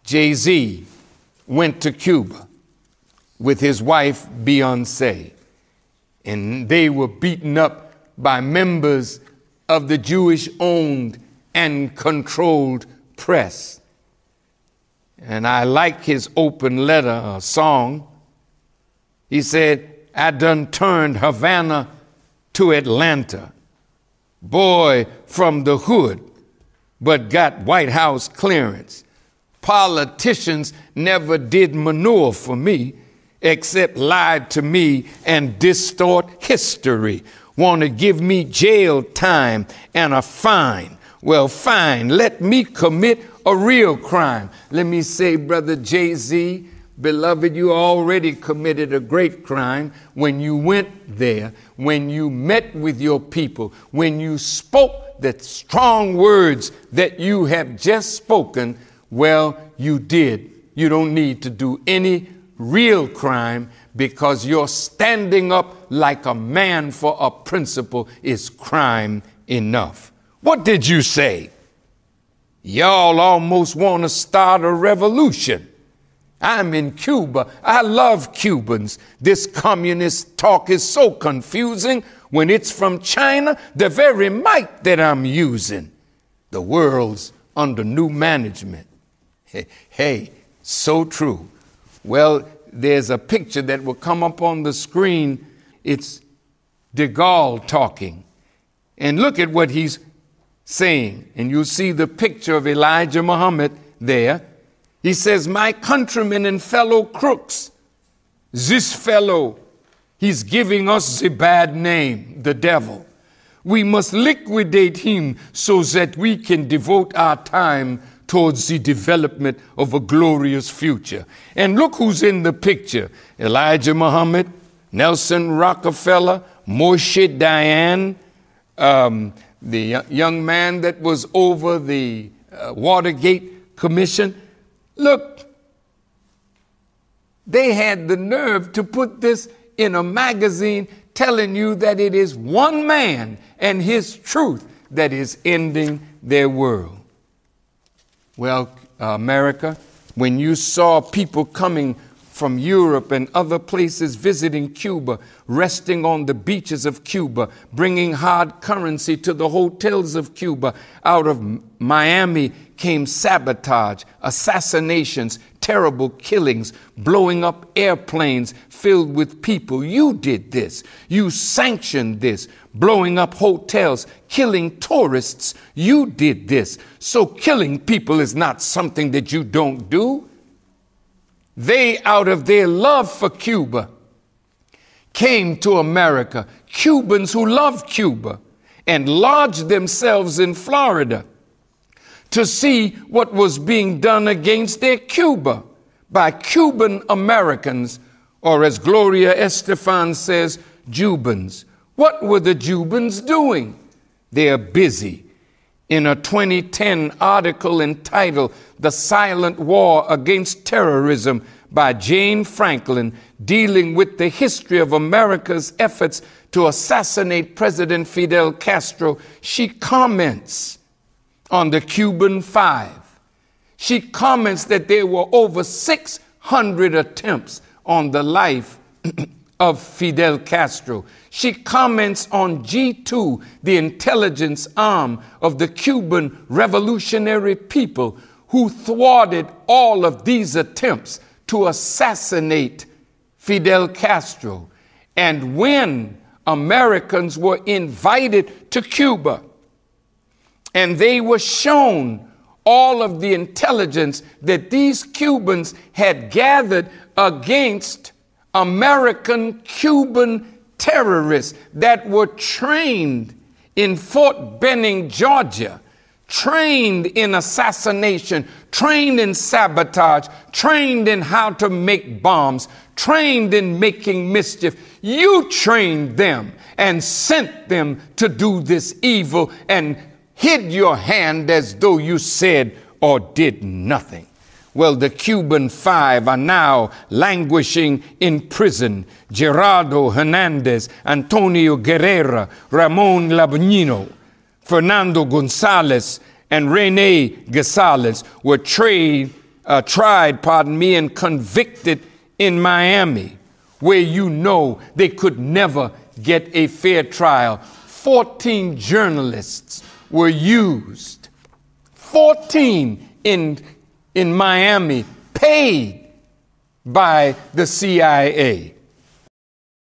Jay-Z went to Cuba with his wife, Beyonce, and they were beaten up by members of the Jewish-owned and controlled press. And I like his open letter song. He said, I done turned Havana to Atlanta. Boy from the hood, but got White House clearance. Politicians never did manure for me, except lied to me and distort history. Want to give me jail time and a fine. Well, fine, let me commit a real crime. Let me say, Brother Jay-Z, beloved, you already committed a great crime when you went there, when you met with your people, when you spoke the strong words that you have just spoken. Well, you did. You don't need to do any real crime, because your standing up like a man for a principle is crime enough. What did you say? Y'all almost want to start a revolution. I'm in Cuba. I love Cubans. This communist talk is so confusing when it's from China, the very mic that I'm using. The world's under new management. Hey, so true. Well, there's a picture that will come up on the screen. It's de Gaulle talking. And look at what he's saying. And you'll see the picture of Elijah Muhammad there. He says, my countrymen and fellow crooks, this fellow, he's giving us the bad name, the devil. We must liquidate him so that we can devote our time towards the development of a glorious future. And look who's in the picture. Elijah Muhammad, Nelson Rockefeller, Moshe Dayan, the young man that was over the Watergate Commission. Look, they had the nerve to put this in a magazine telling you that it is one man and his truth that is ending their world. Well, America, when you saw people coming from Europe and other places visiting Cuba, resting on the beaches of Cuba, bringing hard currency to the hotels of Cuba, out of Miami came sabotage, assassinations, terrible killings, blowing up airplanes filled with people. You did this. You sanctioned this. Blowing up hotels, killing tourists. You did this. So killing people is not something that you don't do. They, out of their love for Cuba, came to America. Cubans who love Cuba and lodged themselves in Florida to see what was being done against their Cuba by Cuban Americans, or as Gloria Estefan says, Jubans. What were the Jubans doing? They are busy. In a 2010 article entitled The Silent War Against Terrorism by Jane Franklin, dealing with the history of America's efforts to assassinate President Fidel Castro, she comments on the Cuban Five. She comments that there were over 600 attempts on the life of Fidel Castro. She comments on G2, the intelligence arm of the Cuban revolutionary people, who thwarted all of these attempts to assassinate Fidel Castro. And when Americans were invited to Cuba and they were shown all of the intelligence that these Cubans had gathered against American Cuban terrorists that were trained in Fort Benning, Georgia, trained in assassination, trained in sabotage, trained in how to make bombs, trained in making mischief. You trained them and sent them to do this evil and hid your hand as though you said or did nothing. Well, the Cuban Five are now languishing in prison. Gerardo Hernandez, Antonio Guerrera, Ramon Labuñino, Fernando Gonzalez, and Rene Gonzalez were tried, and convicted in Miami, where you know they could never get a fair trial. 14 journalists were used. 14 in Miami, paid by the CIA.